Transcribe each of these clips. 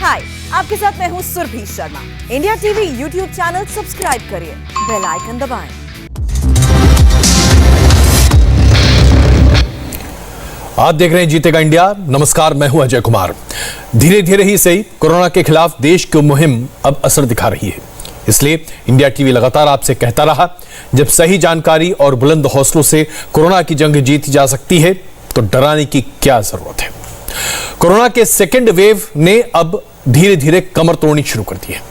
हाय, आपके साथ मैं हूँ Surbhi Sharma. India TV YouTube channel subscribe करिए, बेल आइकन दबाएं। आप देख रहे हैं जीतेगा इंडिया। नमस्कार, मैं हूं अजय कुमार। धीरे धीरे ही सही, कोरोना के खिलाफ देश की मुहिम अब असर दिखा रही है। इसलिए इंडिया टीवी लगातार आपसे कहता रहा, जब सही जानकारी और बुलंद हौसलों से कोरोना की जंग जीती जा सकती है तो डराने की क्या जरूरत है। कोरोना के सेकेंड वेव ने अब धीरे धीरे कमर तोड़नी शुरू कर दी है,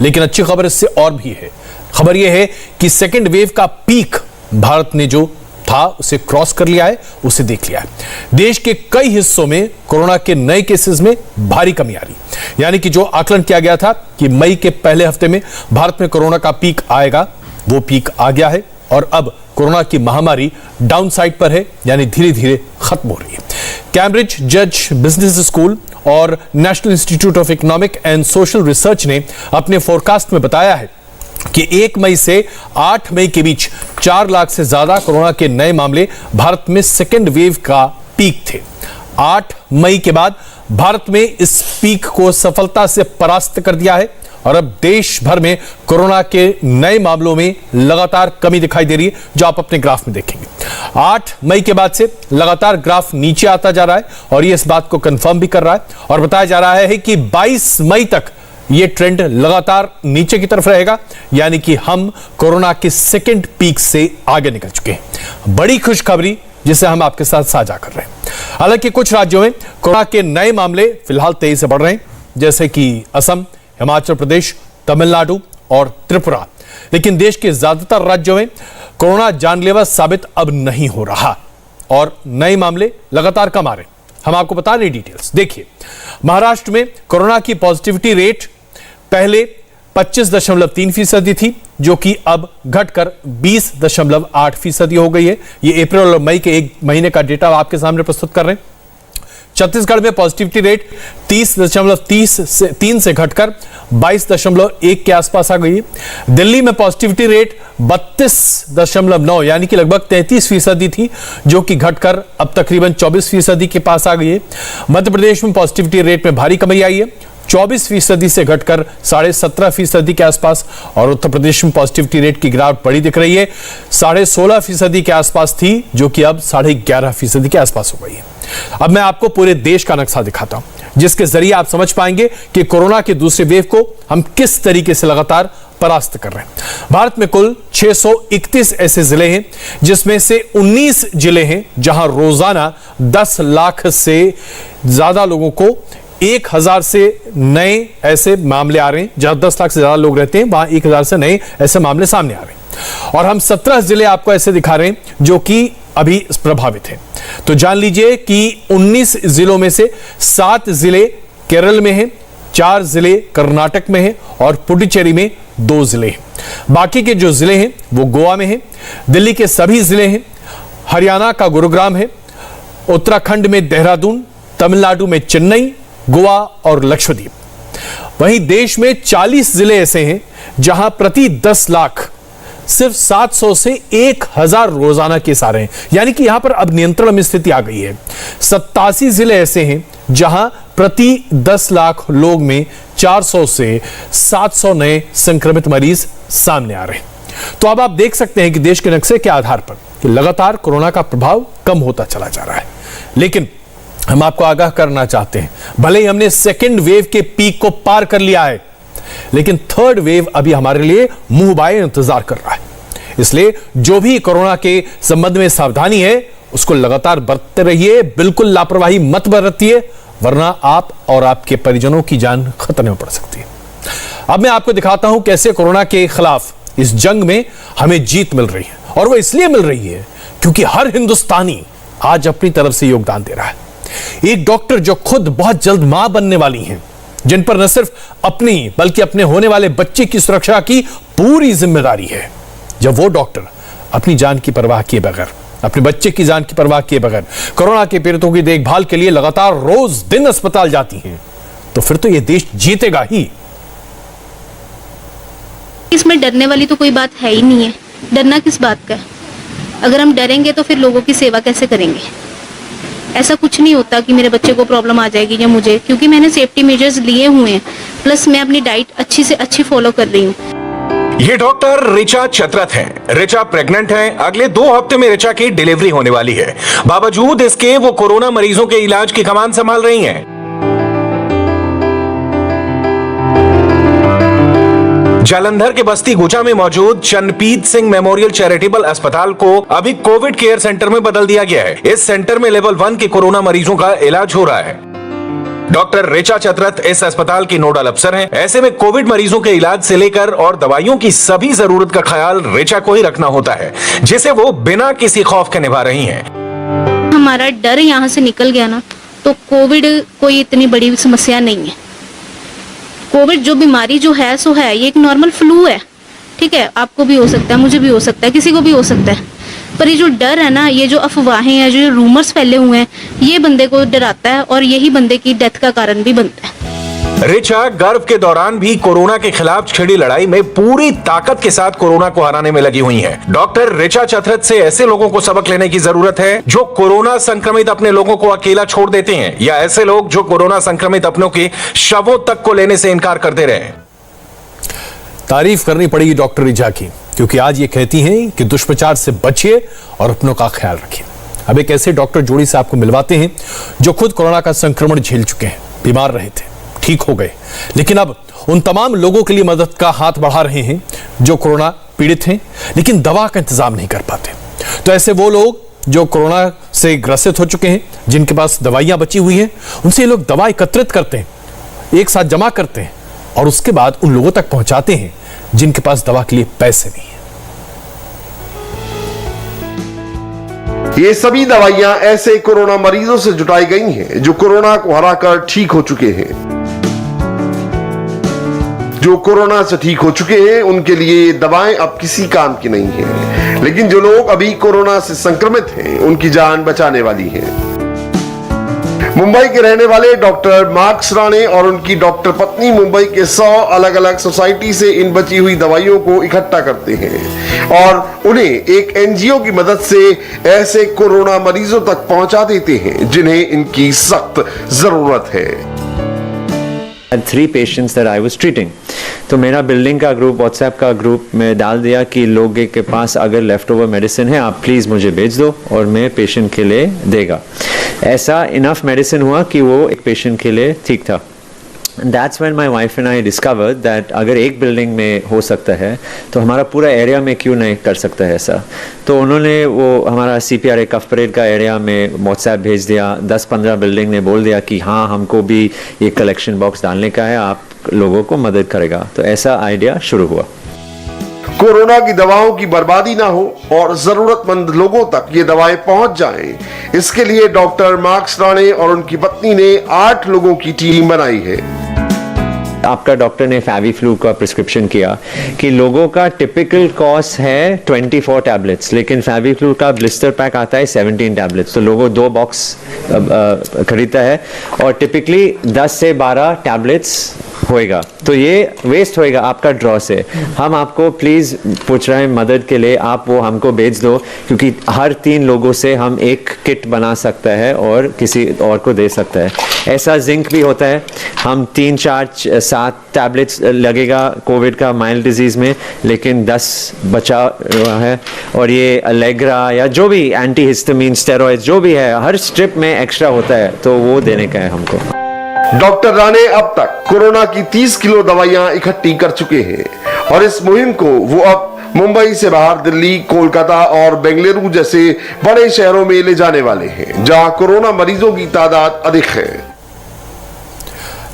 लेकिन अच्छी खबर इससे और भी है। खबर यह है कि सेकेंड वेव का पीक भारत ने जो था उसे क्रॉस कर लिया है, उसे देख लिया है। देश के कई हिस्सों में कोरोना के नए केसेस में भारी कमी आ रही, यानी कि जो आकलन किया गया था कि मई के पहले हफ्ते में भारत में कोरोना का पीक आएगा, वो पीक आ गया है और अब कोरोना की महामारी डाउन साइड पर है, यानी धीरे धीरे खत्म हो रही है। कैम्ब्रिज जज बिजनेस स्कूल और national institute of economic and social research ने अपने फोरकास्ट में बताया है कि 1 मई से 8 मई के बीच 4 लाख से ज्यादा कोरोना के नए मामले भारत में सेकेंड वेव का पीक थे। 8 मई के बाद भारत में इस पीक को सफलता से परास्त कर दिया है और अब देश भर में कोरोना के नए मामलों में लगातार कमी दिखाई दे रही है, जो आप अपने ग्राफ में देखेंगे। 8 मई के बाद से लगातार ग्राफ नीचे आता जा रहा है और ये इस बात को कंफर्म भी कर रहा है और बताया जा रहा है कि 22 मई तक ये ट्रेंड लगातार नीचे की तरफ रहेगा, यानी कि हम कोरोना के सेकेंड पीक से आगे निकल चुके हैं। बड़ी खुशखबरी जिसे हम आपके साथ साझा कर रहे हैं। हालांकि कुछ राज्यों में कोरोना के नए मामले फिलहाल तेजी से बढ़ रहे हैं, जैसे कि असम, हिमाचल प्रदेश, तमिलनाडु और त्रिपुरा, लेकिन देश के ज्यादातर राज्यों में कोरोना जानलेवा साबित अब नहीं हो रहा और नए मामले लगातार कम आ रहे हैं। हम आपको बता रहे डिटेल्स। देखिए, महाराष्ट्र में कोरोना की पॉजिटिविटी रेट पहले 25.3% थी, जो कि अब घटकर 20.8% हो गई है। ये अप्रैल और मई के 1 महीने का डेटा आपके सामने प्रस्तुत कर रहे हैं। छत्तीसगढ़ में पॉजिटिविटी रेट 30.3 से घटकर 22.1 के आसपास आ गई है। दिल्ली में पॉजिटिविटी रेट 32.9 यानी कि लगभग 33% थी, जो कि घटकर अब तकरीबन 24% के पास आ गई है। मध्य प्रदेश में पॉजिटिविटी रेट में भारी कमी आई है, 24% से घटकर 17.5% के आसपास, और उत्तर प्रदेश में पॉजिटिविटी रेट की गिरावट बड़ी दिख रही है, 16.5% के आसपास थी, जो कि अब 11.5% के आसपास हो गई है। अब मैं आपको पूरे देश का नक्शा दिखाता हूं, जिसके जरिए आप समझ पाएंगे कि कोरोना के दूसरे वेव को हम किस तरीके से लगातार परास्त कर रहे हैं। भारत में कुल 631 ऐसे जिले हैं, जिसमें से 19 जिले हैं जहां रोजाना 10 लाख से ज्यादा लोगों को 1000 से नए ऐसे मामले आ रहे हैं। जहां 10 लाख से ज्यादा लोग रहते हैं, वहां 1000 से नए ऐसे मामले सामने आ रहे हैं। और हम 17 जिले आपको ऐसे दिखा रहे हैं जो कि अभी प्रभावित हैं। तो जान लीजिए कि 19 जिलों में से 7 जिले केरल में हैं, 4 जिले कर्नाटक में हैं और पुडुचेरी में 2 जिले हैं। बाकी के जो जिले हैं वो गोवा में हैं, दिल्ली के सभी जिले हैं, हरियाणा का गुरुग्राम है, उत्तराखंड में देहरादून, तमिलनाडु में चेन्नई, गोवा और लक्षद्वीप। वहीं देश में 40 जिले ऐसे हैं जहां प्रति 10 लाख सिर्फ 700 से 1000 रोजाना केस आ रहे हैं, यानी कि यहां पर अब नियंत्रण में स्थिति आ गई है। 87 जिले ऐसे हैं जहां प्रति 10 लाख लोग में 400 से 700 नए संक्रमित मरीज सामने आ रहे हैं। तो अब आप देख सकते हैं कि देश के नक्शे के आधार पर कि लगातार कोरोना का प्रभाव कम होता चला जा रहा है, लेकिन हम आपको आगाह करना चाहते हैं, भले ही हमने सेकेंड वेव के पीक को पार कर लिया है, लेकिन थर्ड वेव अभी हमारे लिए मुंह बाए इंतजार कर रहा है। इसलिए जो भी कोरोना के संबंध में सावधानी है उसको लगातार बरतते रहिए, बिल्कुल लापरवाही मत बरतिए, वरना आप और आपके परिजनों की जान खतरे में पड़ सकती है। अब मैं आपको दिखाता हूं कैसे कोरोना के खिलाफ इस जंग में हमें जीत मिल रही है, और वो इसलिए मिल रही है क्योंकि हर हिंदुस्तानी आज अपनी तरफ से योगदान दे रहा है। एक डॉक्टर जो खुद बहुत जल्द मां बनने वाली हैं, जिन पर न सिर्फ अपनी बल्कि अपने होने वाले बच्चे की सुरक्षा की पूरी जिम्मेदारी है, जब वो डॉक्टर अपनी जान की परवाह किए बगैर, अपने बच्चे की जान की परवाह किए बगैर कोरोना के पीड़ितों की देखभाल के लिए लगातार रोज दिन अस्पताल जाती हैं, तो फिर तो ये देश जीतेगा ही। इसमें डरने वाली तो कोई बात है ही नहीं है। डरना किस बात का है? अगर हम डरेंगे तो फिर लोगों की सेवा कैसे करेंगे? ऐसा कुछ नहीं होता कि मेरे बच्चे को प्रॉब्लम आ जाएगी या मुझे, क्योंकि मैंने सेफ्टी मेजर्स लिए हुए हैं, प्लस मैं अपनी डाइट अच्छी से अच्छी फॉलो कर रही हूँ। ये डॉक्टर ऋचा चतरथ हैं। ऋचा प्रेग्नेंट हैं। अगले 2 हफ्ते में ऋचा की डिलीवरी होने वाली है। बावजूद इसके वो कोरोना मरीजों के इलाज की कमान संभाल रही हैं। जालंधर के बस्ती गुचा में मौजूद चनपीत सिंह मेमोरियल चैरिटेबल अस्पताल को अभी कोविड केयर सेंटर में बदल दिया गया है। इस सेंटर में लेवल 1 के कोरोना मरीजों का इलाज हो रहा है। डॉक्टर ऋचा चतरथ इस अस्पताल की नोडल अफसर हैं। ऐसे में कोविड मरीजों के इलाज से लेकर और दवाइयों की सभी जरूरत का ख्याल ऋचा को ही रखना होता है, जिसे वो बिना किसी खौफ के निभा रही हैं। हमारा डर यहाँ से निकल गया ना, तो कोविड कोई इतनी बड़ी समस्या नहीं है। कोविड जो बीमारी जो है सो है, ये एक नॉर्मल फ्लू है, ठीक है, आपको भी हो सकता है, मुझे भी हो सकता है, किसी को भी हो सकता है। पर ये जो डर है ना, ये जो अफवाहें हैं, जो रूमर्स फैले हुए हैं, ये बंदे को डराता है और यही बंदे की डेथ का कारण भी बनता है। ऋचा गर्भ के दौरान भी कोरोना के खिलाफ छिड़ी लड़ाई में पूरी ताकत के साथ कोरोना को हराने में लगी हुई हैं। डॉक्टर ऋचा चतरथ से ऐसे लोगों को सबक लेने की जरूरत है जो कोरोना संक्रमित अपने लोगों को अकेला छोड़ देते हैं, या ऐसे लोग जो कोरोना संक्रमित अपनों के शवों तक को लेने से इनकार करते रहे। तारीफ करनी पड़ेगी डॉक्टर ऋचा की, क्योंकि आज ये कहती हैं कि दुष्प्रचार से बचिए और अपनों का ख्याल रखिए। अब एक ऐसे डॉक्टर जोड़ी से आपको मिलवाते हैं जो खुद कोरोना का संक्रमण झेल चुके हैं, बीमार रहे थे, ठीक हो गए, लेकिन अब उन तमाम लोगों के लिए मदद का हाथ बढ़ा रहे हैं जो कोरोना पीड़ित हैं लेकिन दवा का इंतजाम नहीं कर पाते। तो ऐसे वो लोग जो कोरोना से ग्रसित हो चुके हैं, जिनके पास दवाइयां बची हुई हैं, उनसे ये लोग दवा एकत्रित करते हैं, एक साथ जमा करते हैं और उसके बाद उन लोगों तक पहुंचाते हैं जिनके पास दवा के लिए पैसे नहीं है। ये सभी दवाइयां ऐसे कोरोना मरीजों से जुटाई गई हैं जो कोरोना को हराकर ठीक हो चुके हैं। जो कोरोना से ठीक हो चुके हैं उनके लिए दवाएं अब किसी काम की नहीं है, लेकिन जो लोग अभी कोरोना से संक्रमित हैं उनकी जान बचाने वाली है। मुंबई के रहने वाले डॉक्टर मार्क्स राणे और उनकी डॉक्टर पत्नी मुंबई के 100 अलग अलग सोसाइटी से इन बची हुई दवाइयों को इकट्ठा करते हैं और उन्हें एक एनजीओ की मदद से ऐसे कोरोना मरीजों तक पहुंचा देते हैं जिन्हें इनकी सख्त जरूरत है। had 3 patients that I was treating. तो मेरा बिल्डिंग का ग्रुप, व्हाट्सएप का ग्रुप में डाल दिया कि लोगों के पास अगर लेफ्ट ओवर मेडिसिन है आप प्लीज़ मुझे भेज दो और मैं पेशेंट के लिए देगा। ऐसा इनफ मेडिसिन हुआ कि वो एक पेशेंट के लिए ठीक था। That's when my wife and I discovered that अगर एक बिल्डिंग में हो सकता है तो हमारा पूरा एरिया में क्यों नहीं कर सकता है ऐसा। तो उन्होंने वो हमारा CPRA कफ परेड का एरिया में व्हाट्सएप भेज दिया। 10-15 बिल्डिंग ने बोल दिया कि हाँ हमको भी ये कलेक्शन बॉक्स डालने का है, आप लोगों को मदद करेगा। तो ऐसा आइडिया शुरू हुआ। कोरोना की दवाओं की बर्बादी ना हो और जरूरतमंद लोगों तक ये दवाएं पहुंच जाएं, इसके लिए डॉक्टर मार्क्स राणे और उनकी पत्नी ने 8 लोगों की टीम बनाई है। आपका डॉक्टर ने फैवीफ्लू का प्रिस्क्रिप्शन किया कि लोगों का टिपिकल कॉस्ट है 24 टैबलेट्स, लेकिन फैवीफ्लू का ब्लिस्टर पैक आता है 17 टैबलेट्स। तो लोगों 2 बॉक्स खरीदता है और टिपिकली 10 से 12 टैबलेट्स होएगा, तो ये वेस्ट होएगा आपका ड्रॉ से। हम आपको प्लीज़ पूछ रहे हैं मदद के लिए, आप वो हमको भेज दो, क्योंकि हर 3 लोगों से हम एक किट बना सकता है और किसी और को दे सकता है। ऐसा जिंक भी होता है, हम 3-4-7 टैबलेट्स लगेगा कोविड का माइल्ड डिजीज़ में, लेकिन 10 बचा हुआ है। और ये अलेग्रा या जो भी एंटी हिस्टामिन स्टेरॉइड जो भी है, हर स्ट्रिप में एक्स्ट्रा होता है, तो वो देने का है हमको। डॉक्टर राणे अब तक कोरोना की 30 किलो दवाइयां इकट्ठी कर चुके हैं और इस मुहिम को वो अब मुंबई से बाहर दिल्ली, कोलकाता और बेंगलुरु जैसे बड़े शहरों में ले जाने वाले हैं जहां कोरोना मरीजों की तादाद अधिक है।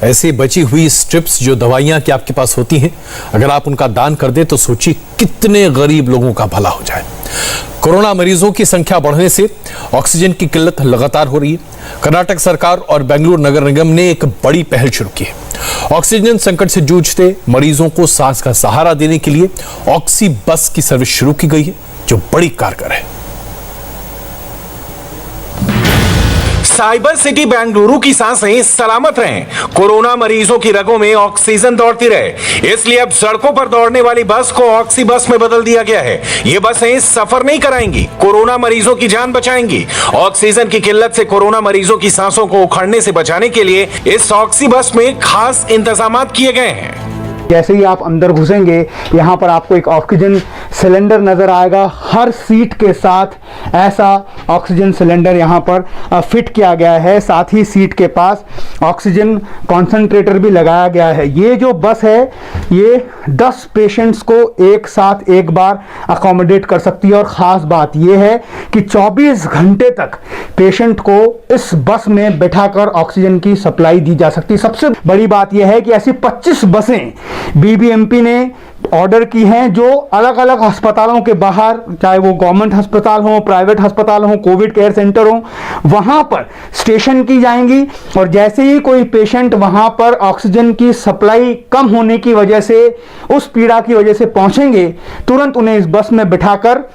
ऐसी बची हुई स्ट्रिप्स जो दवाइयां कि आपके पास होती हैं, अगर आप उनका दान कर दें तो सोचिए कितने गरीब लोगों का भला हो जाए। कोरोना मरीजों की संख्या बढ़ने से ऑक्सीजन की किल्लत लगातार हो रही है। कर्नाटक सरकार और बेंगलुरु नगर निगम ने एक बड़ी पहल शुरू की है। ऑक्सीजन संकट से जूझते मरीजों को सांस का सहारा देने के लिए ऑक्सी बस की सर्विस शुरू की गई है, जो बड़ी कारगर है। साइबर सिटी बेंगलुरु की सांसें सलामत रहें, कोरोना मरीजों की रगों में ऑक्सीजन दौड़ती रहे, इसलिए अब सड़कों पर दौड़ने वाली बस को ऑक्सी बस में बदल दिया गया है। ये बसें सफर नहीं कराएंगी, कोरोना मरीजों की जान बचाएंगी। ऑक्सीजन की किल्लत से कोरोना मरीजों की सांसों को उखड़ने से बचाने के लिए इस ऑक्सी बस में खास इंतजाम किए गए हैं। जैसे ही आप अंदर घुसेंगे यहाँ पर आपको एक ऑक्सीजन सिलेंडर नज़र आएगा। हर सीट के साथ ऐसा ऑक्सीजन सिलेंडर यहाँ पर फिट किया गया है। साथ ही सीट के पास ऑक्सीजन कॉन्सेंट्रेटर भी लगाया गया है। ये जो बस है ये 10 पेशेंट्स को एक साथ एक बार अकोमोडेट कर सकती है। और ख़ास बात यह है कि 24 घंटे तक पेशेंट को इस बस में बैठाकर ऑक्सीजन की सप्लाई दी जा सकती है। सबसे बड़ी बात यह है कि ऐसी 25 बसें बीबीएमपी ने ऑर्डर की हैं जो अलग अलग अस्पतालों के बाहर, चाहे वो गवर्नमेंट अस्पताल हो, प्राइवेट अस्पताल हो, कोविड केयर सेंटर हो, वहां पर स्टेशन की जाएंगी। और जैसे ही कोई पेशेंट वहां पर ऑक्सीजन की सप्लाई कम होने की वजह से, उस पीड़ा की वजह से पहुंचेंगे, तुरंत उन्हें इस बस में बिठाकर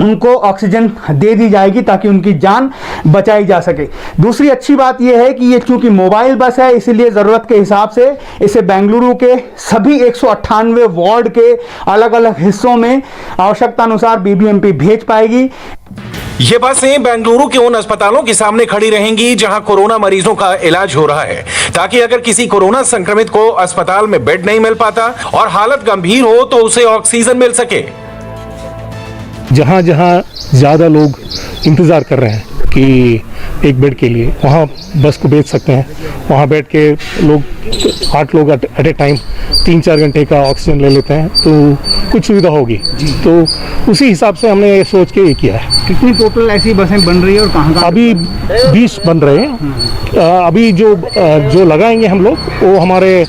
उनको ऑक्सीजन दे दी जाएगी ताकि उनकी जान बचाई जा सके। दूसरी अच्छी बात यह है कि ये चूंकि मोबाइल बस है, इसीलिए ज़रूरत के हिसाब से इसे बेंगलुरु के सभी 198 वार्ड के अलग अलग हिस्सों में आवश्यकता अनुसार बीबीएमपी भेज पाएगी। ये बसें बेंगलुरु के उन अस्पतालों के सामने खड़ी रहेंगी जहां कोरोना मरीजों का इलाज हो रहा है, ताकि अगर किसी कोरोना संक्रमित को अस्पताल में बेड नहीं मिल पाता और हालत गंभीर हो तो उसे ऑक्सीजन मिल सके। जहाँ जहाँ ज़्यादा लोग इंतज़ार कर रहे हैं कि एक बेड के लिए, वहाँ बस को भेज सकते हैं। वहाँ बैठ के लोग 8 लोग एट ए टाइम 3-4 घंटे का ऑक्सीजन ले लेते हैं, तो कुछ सुविधा होगी। तो उसी हिसाब से हमने ये सोच के ये किया है। कितनी टोटल ऐसी बसें बन रही है और कहाँ? अभी 20 बन रहे हैं। अभी जो लगाएंगे हम लोग, वो हमारे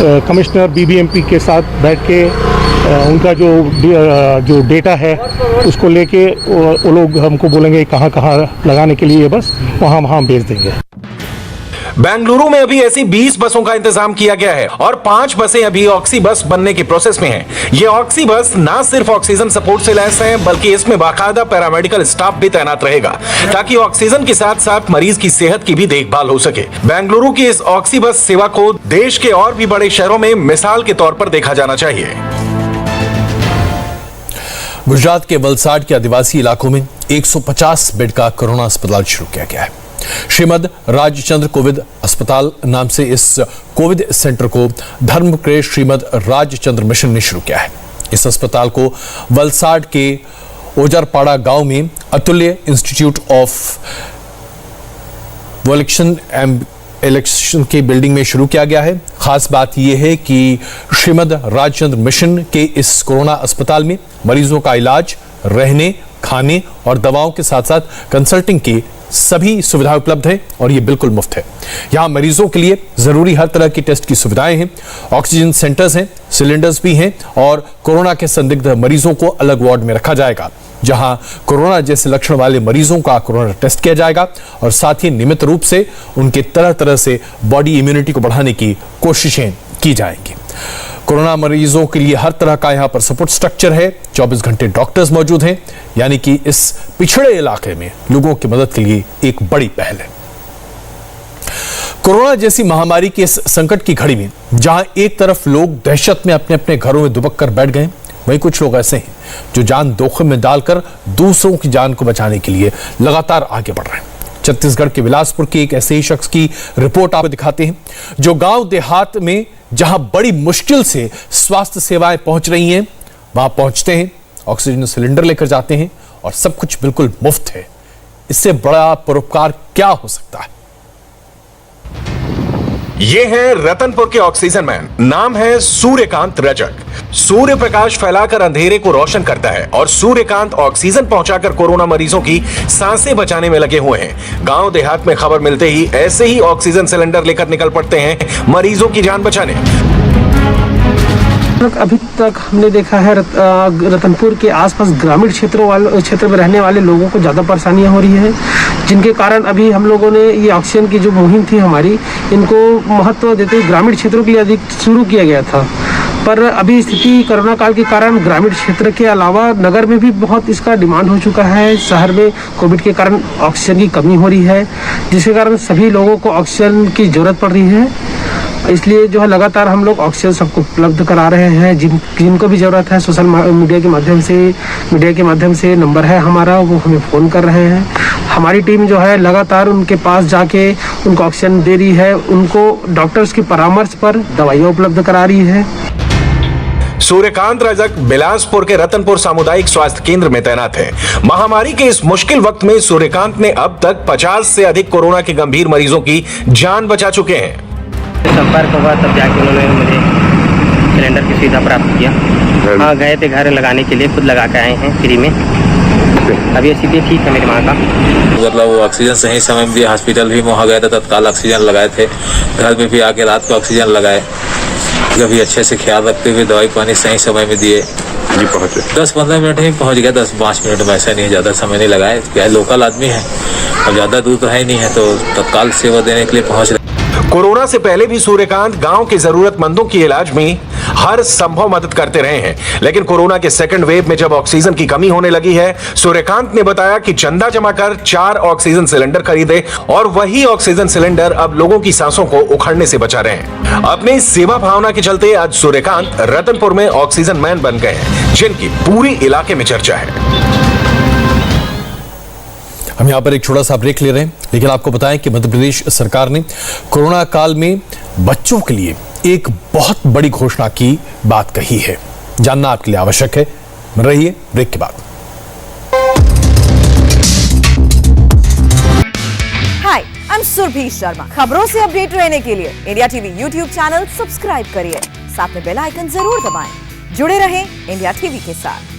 कमिश्नर बीबीएमपी के साथ बैठ के उनका जो डेटा है उसको लेके वो लोग हमको बोलेंगे कहाँ कहाँ लगाने के लिए ये बस, वहाँ भेज देंगे। बेंगलुरु में अभी ऐसी 20 बसों का इंतजाम किया गया है और 5 बसें अभी ऑक्सी बस बनने के प्रोसेस में हैं। ये ऑक्सी बस ना सिर्फ ऑक्सीजन सपोर्ट से लैस है, बल्कि इसमें बाकायदा पैरामेडिकल स्टाफ भी तैनात रहेगा ताकि ऑक्सीजन के साथ साथ मरीज की सेहत की भी देखभाल हो सके। बेंगलुरु की इस ऑक्सी बस सेवा को देश के और भी बड़े शहरों में मिसाल के तौर पर देखा जाना चाहिए। गुजरात के वलसाड के आदिवासी इलाकों में 150 बेड का कोरोना अस्पताल शुरू किया गया है। श्रीमद राजचंद्र कोविड अस्पताल नाम से इस कोविड सेंटर को धर्म के श्रीमद राजचंद्र मिशन ने शुरू किया है। इस अस्पताल को वलसाड के ओजरपाड़ा गांव में अतुल्य इंस्टीट्यूट ऑफ इलेक्शन की बिल्डिंग में शुरू किया गया है। खास बात यह है कि श्रीमद राजचंद्र मिशन के इस कोरोना अस्पताल में मरीजों का इलाज, रहने, खाने और दवाओं के साथ साथ कंसल्टिंग की सभी सुविधाएं उपलब्ध है और ये बिल्कुल मुफ्त है। यहाँ मरीजों के लिए जरूरी हर तरह की टेस्ट की सुविधाएं हैं, ऑक्सीजन सेंटर्स हैं, सिलेंडर्स भी हैं और कोरोना के संदिग्ध मरीजों को अलग वार्ड में रखा जाएगा जहां कोरोना जैसे लक्षण वाले मरीजों का कोरोना टेस्ट किया जाएगा और साथ ही नियमित रूप से उनके तरह तरह से बॉडी इम्यूनिटी को बढ़ाने की कोशिशें की जाएंगी। कोरोना मरीजों के लिए हर तरह का यहां पर सपोर्ट स्ट्रक्चर है। 24 घंटे डॉक्टर्स मौजूद हैं, यानी कि इस पिछड़े इलाके में लोगों की मदद के लिए एक बड़ी पहल है। कोरोना जैसी महामारी के इस संकट की घड़ी में जहां एक तरफ लोग दहशत में अपने अपने घरों में दुबक कर बैठ गए, वहीं कुछ लोग ऐसे हैं जो जान जोखिम में डालकर दूसरों की जान को बचाने के लिए लगातार आगे बढ़ रहे हैं। छत्तीसगढ़ के बिलासपुर के एक ऐसे ही शख्स की रिपोर्ट आपको दिखाते हैं जो गांव देहात में जहां बड़ी मुश्किल से स्वास्थ्य सेवाएं पहुंच रही हैं, वहां पहुंचते हैं, ऑक्सीजन सिलेंडर लेकर जाते हैं और सब कुछ बिल्कुल मुफ्त है। इससे बड़ा परोपकार क्या हो सकता है? ये हैं रतनपुर के ऑक्सीजन मैन, नाम है सूर्यकांत रजक। सूर्य प्रकाश फैलाकर अंधेरे को रोशन करता है और सूर्यकांत ऑक्सीजन पहुंचाकर कोरोना मरीजों की सांसें बचाने में लगे हुए हैं। गांव देहात में खबर मिलते ही ऐसे ही ऑक्सीजन सिलेंडर लेकर निकल पड़ते हैं मरीजों की जान बचाने। अभी तक हमने देखा है रतनपुर के आसपास ग्रामीण क्षेत्र में रहने वाले लोगों को ज़्यादा परेशानियां हो रही हैं, जिनके कारण अभी हम लोगों ने ये ऑक्सीजन की जो मुहिम थी हमारी, इनको महत्व देते हुए ग्रामीण क्षेत्रों के लिए अधिक शुरू किया गया था। पर अभी स्थिति कोरोना काल के कारण ग्रामीण क्षेत्र के अलावा नगर में भी बहुत इसका डिमांड हो चुका है। शहर में कोविड के कारण ऑक्सीजन की कमी हो रही है, जिसके कारण सभी लोगों को ऑक्सीजन की ज़रूरत पड़ रही है। इसलिए जो है लगातार हम लोग ऑक्सीजन सबको उपलब्ध करा रहे हैं। जिनको भी ज़रूरत है सोशल मीडिया के माध्यम से नंबर है हमारा, वो हमें फ़ोन कर रहे हैं। हमारी टीम जो है लगातार उनके पास जाके उनको ऑक्सीजन दे रही है, उनको डॉक्टर्स की परामर्श पर दवाइयाँ उपलब्ध करा रही है। सूर्यकांत रजक बिलासपुर के रतनपुर सामुदायिक स्वास्थ्य केंद्र में तैनात हैं। महामारी के इस मुश्किल वक्त में सूर्यकांत ने अब तक 50 से अधिक कोरोना के गंभीर मरीजों की जान बचा चुके हैं। संपर्क हुआ तब जाके उन्होंने मुझे सिलेंडर की सुविधा प्राप्त किया। हाँ, गए थे घर लगाने के लिए, खुद लगा के आए हैं फ्री में। अभी स्थिति ठीक है मेरी माँ का। मतलब वो ऑक्सीजन सही समय में दिया, हॉस्पिटल भी वहाँ गए थे, तत्काल ऑक्सीजन लगाए थे, घर में भी आके रात को ऑक्सीजन लगाए, कभी अच्छे से ख्याल रखते हुए दवाई पानी सही समय में दिए। जी पहुँचे 10-15 मिनट में पहुँच गया, 10-5 मिनट में, ऐसा नहीं ज़्यादा समय नहीं लगाए। क्या लोकल आदमी है और ज़्यादा दूर तो है ही नहीं है, तो तत्काल सेवा देने के लिए पहुँच रहे। कोरोना से पहले भी सूर्यकांत गांव के जरूरतमंदों की इलाज में हर संभव मदद करते रहे हैं, लेकिन कोरोना के सेकंड वेव में जब ऑक्सीजन की कमी होने लगी है, सूर्यकांत ने बताया कि चंदा जमा कर 4 ऑक्सीजन सिलेंडर खरीदे और वही ऑक्सीजन सिलेंडर अब लोगों की सांसों को उखड़ने से बचा रहे हैं। अपने इस सेवा भावना के चलते आज सूर्यकांत रतनपुर में ऑक्सीजन मैन बन गए हैं, जिनकी पूरी इलाके में चर्चा है। हम यहाँ पर एक छोटा सा ब्रेक ले रहे हैं, लेकिन आपको बताएं कि मध्य प्रदेश सरकार ने कोरोना काल में बच्चों के लिए एक बहुत बड़ी घोषणा की बात कही है। जानना आपके लिए आवश्यक है। रहिए ब्रेक के बाद। हाय, आई एम सुरभि शर्मा। खबरों से अपडेट रहने के लिए India TV YouTube channel subscribe करिए, साथ में बेल आइकन जरूर दबाएं। जुड़े रहें इंडिया टीवी के साथ।